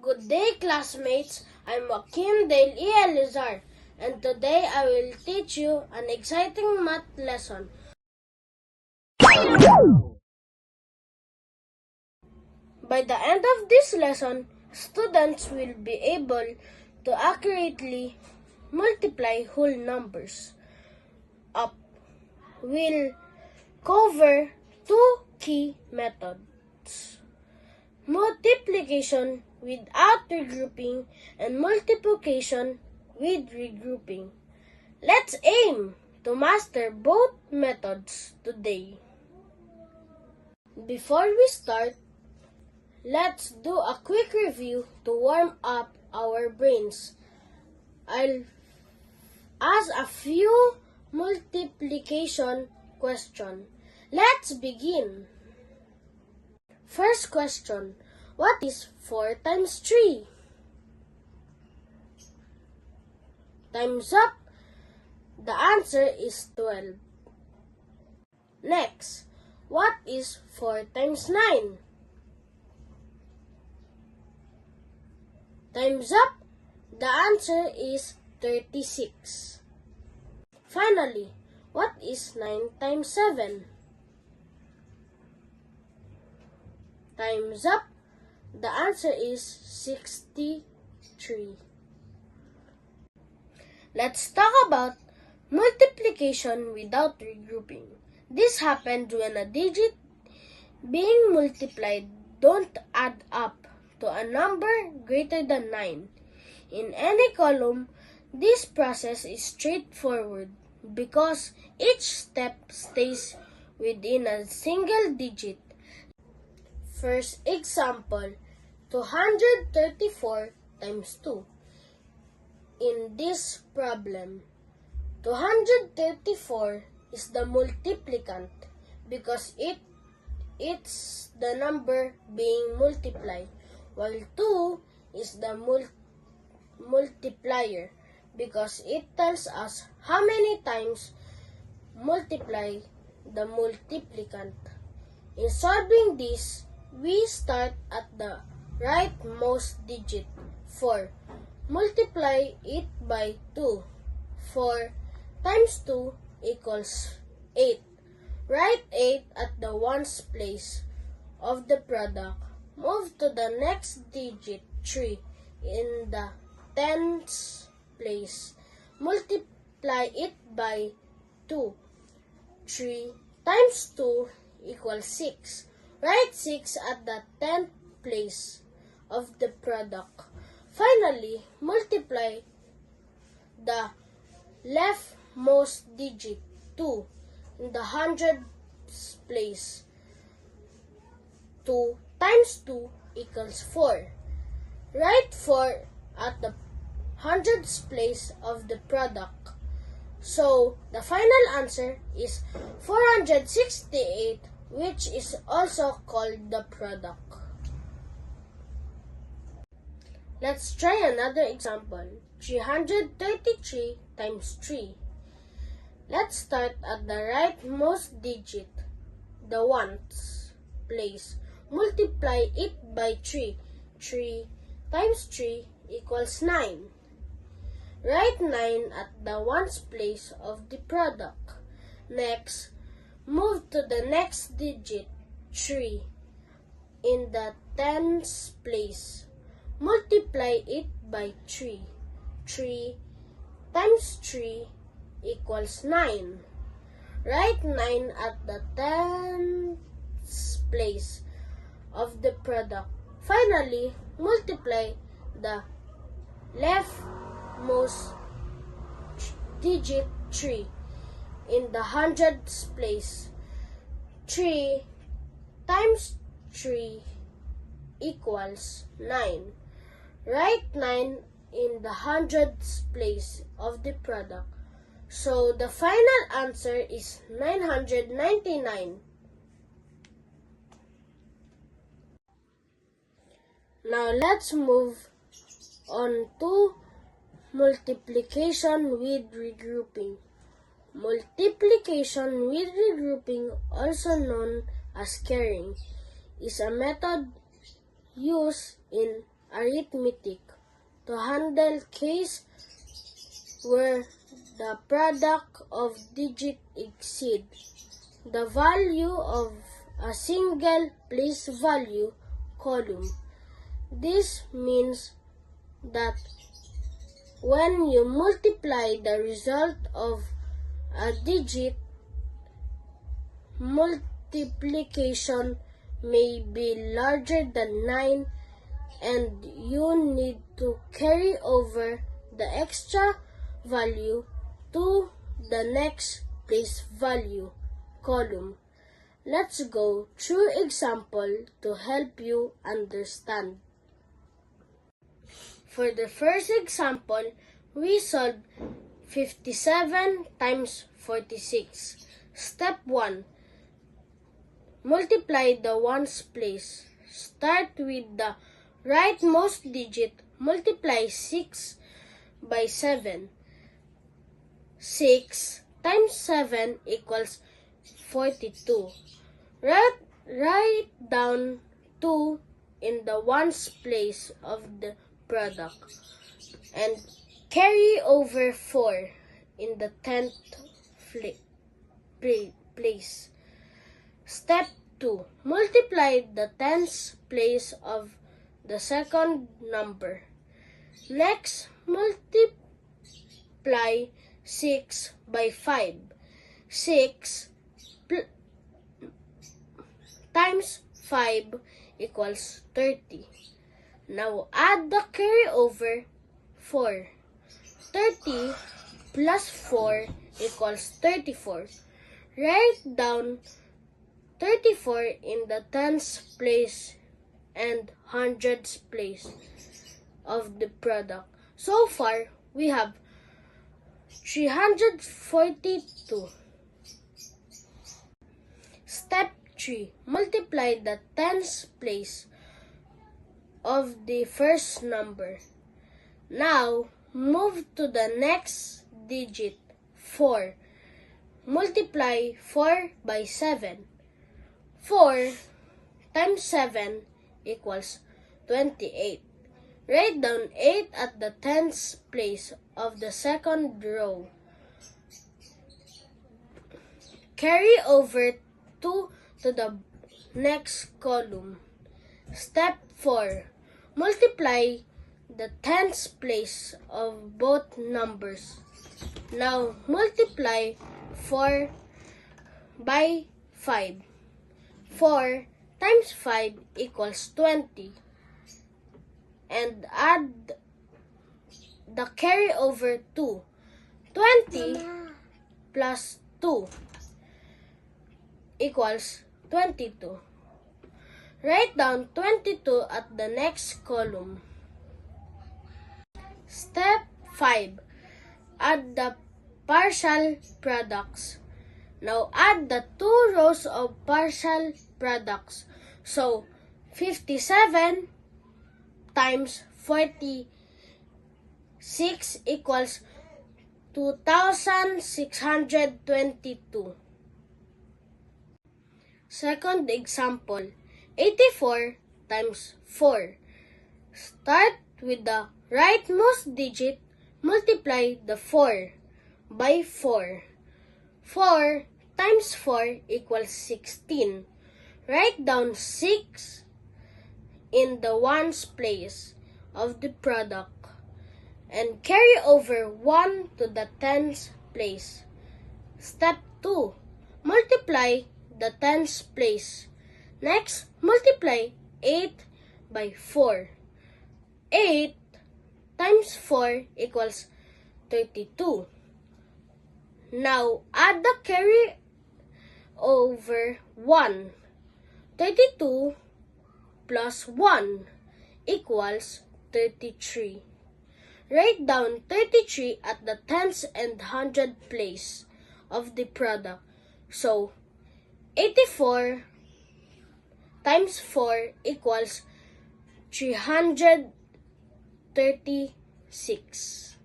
Good day, classmates. I'm Joaquin Dale E. Elizar, and today I will teach you an exciting math lesson. By the end of this lesson, students will be able to accurately multiply whole numbers. Up will cover two key methods: multiplication without regrouping and multiplication with regrouping. Let's aim to master both methods today. Before we start, let's do a quick review to warm up our brains. I'll ask a few multiplication questions. Let's begin. First question: what is 4 times 3? Time's up. The answer is 12. Next, what is 4 times 9? Time's up. The answer is 36. Finally, what is 9 times 7? Time's up. The answer is 63. Let's talk about multiplication without regrouping. This happens when a digit being multiplied don't add up to a number greater than 9. In any column, this process is straightforward because each step stays within a single digit. First example, 234 times 2. In this problem, 234 is the multiplicand because it's the number being multiplied, while 2 is the multiplier because it tells us how many times multiply the multiplicand. In solving this, we start at the rightmost digit, 4. Multiply it by 2. 4 times 2 equals 8. Write 8 at the ones place of the product. Move to the next digit, 3, in the tens place. Multiply it by 2. 3 times 2 equals 6. Write 6 at the tenth place of the product. Finally, multiply the leftmost digit, 2, in the hundreds place. 2 times 2 equals 4. Write 4 at the hundreds place of the product. So, the final answer is 468, which is also called the product. Let's try another example. 333 times 3. Let's start at the rightmost digit, the ones place. Multiply it by 3. 3 times 3 equals 9. Write 9 at the ones place of the product. Next, move to the next digit, 3, in the tens place. Multiply it by 3. 3 times 3 equals 9. Write 9 at the tens place of the product. Finally, multiply the leftmost digit, 3, in the hundreds place. 3 times 3 equals 9. Write 9 in the hundreds place of the product. So the final answer is 999. Now let's move on to multiplication with regrouping. Multiplication with regrouping, also known as carrying, is a method used in arithmetic to handle case where the product of digits exceed the value of a single place value column. This means that when you multiply the result of a digit, multiplication may be larger than 9 and you need to carry over the extra value to the next place value column. Let's go through example to help you understand. For the first example, we solve 57 times 46. Step 1. Multiply the ones place. Start with the rightmost digit. Multiply 6 by 7. 6 times 7 equals 42. Write down 2 in the ones place of the product and carry over 4 in the 10th place. Step 2. Multiply the 10th place of the second number. Next, multiply 6 by 5. 6 times 5 equals 30. Now add the carryover 4. 30 plus 4 equals 34. Write down 34 in the tens place and hundreds place of the product. So far, we have 342. Step 3. Multiply the tens place of the first number. Now, move to the next digit, 4. Multiply 4 by 7. 4 times 7 equals 28. Write down 8 at the tens place of the second row. Carry over 2 to the next column. Step 4. Multiply the tens place of both numbers. Now multiply 4 by 5. 4 times 5 equals 20. And add the carryover 2. 20 plus 2 equals 22. Write down 22 at the next column. Step 5. Add the partial products. Now add the 2 rows of partial products. So 57 times 46 equals 2,622. Second example, 84 times 4. Start with the rightmost digit. Multiply the 4 by 4. 4 times 4 equals 16. Write down 6 in the ones place of the product and carry over 1 to the tens place. Step 2. Multiply the tens place. Next, multiply 8 by 4. 8 times 4 equals 32. Now, add the carry over 1. 32 plus 1 equals 33. Write down 33 at the tens and hundred place of the product. So, 84 times 4 equals 336.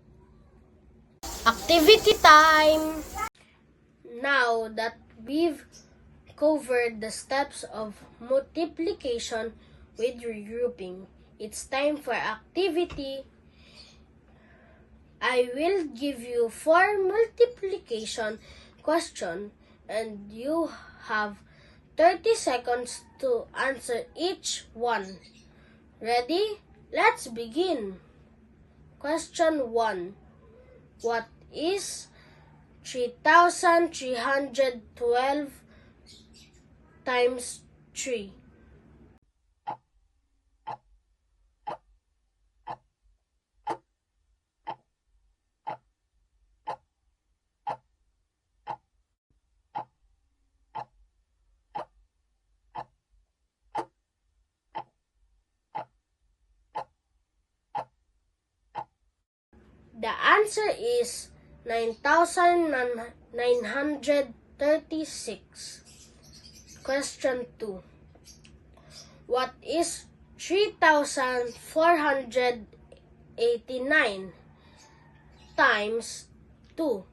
Activity time! Now that we've covered the steps of multiplication with regrouping, it's time for activity. I will give you 4 multiplication questions and you have 30 seconds to answer each one. Ready? Let's begin. Question 1. What is 3,312 times 3? The answer is 9,936. Question 2. What is 3,489 times 2?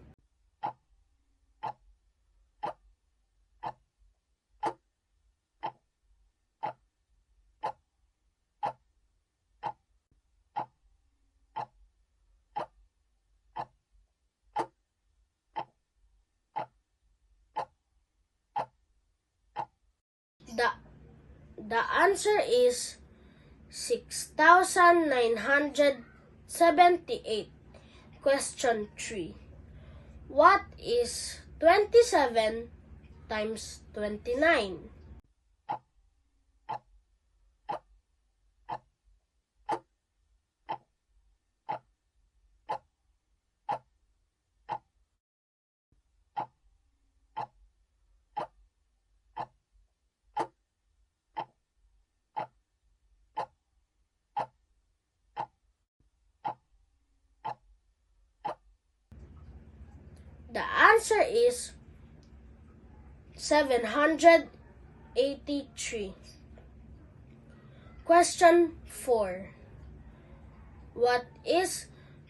The answer is 6,978. Question 3. What is 27 times 29? The answer is 783. Question 4. What is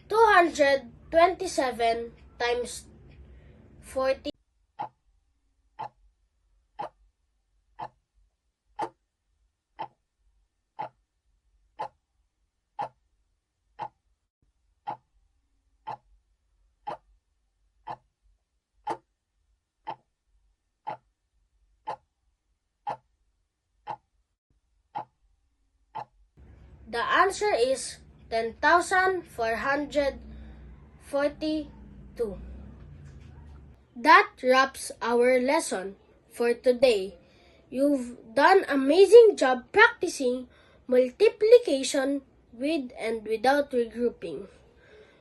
227 times 40? The answer is 10,442. That wraps our lesson for today. You've done amazing job practicing multiplication with and without regrouping.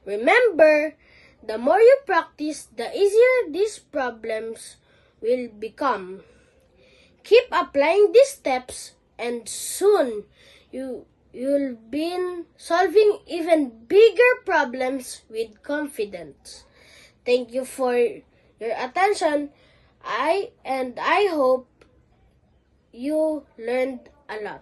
Remember, the more you practice, the easier these problems will become. Keep applying these steps and soon you'll be solving even bigger problems with confidence. Thank you for your attention. I hope you learned a lot.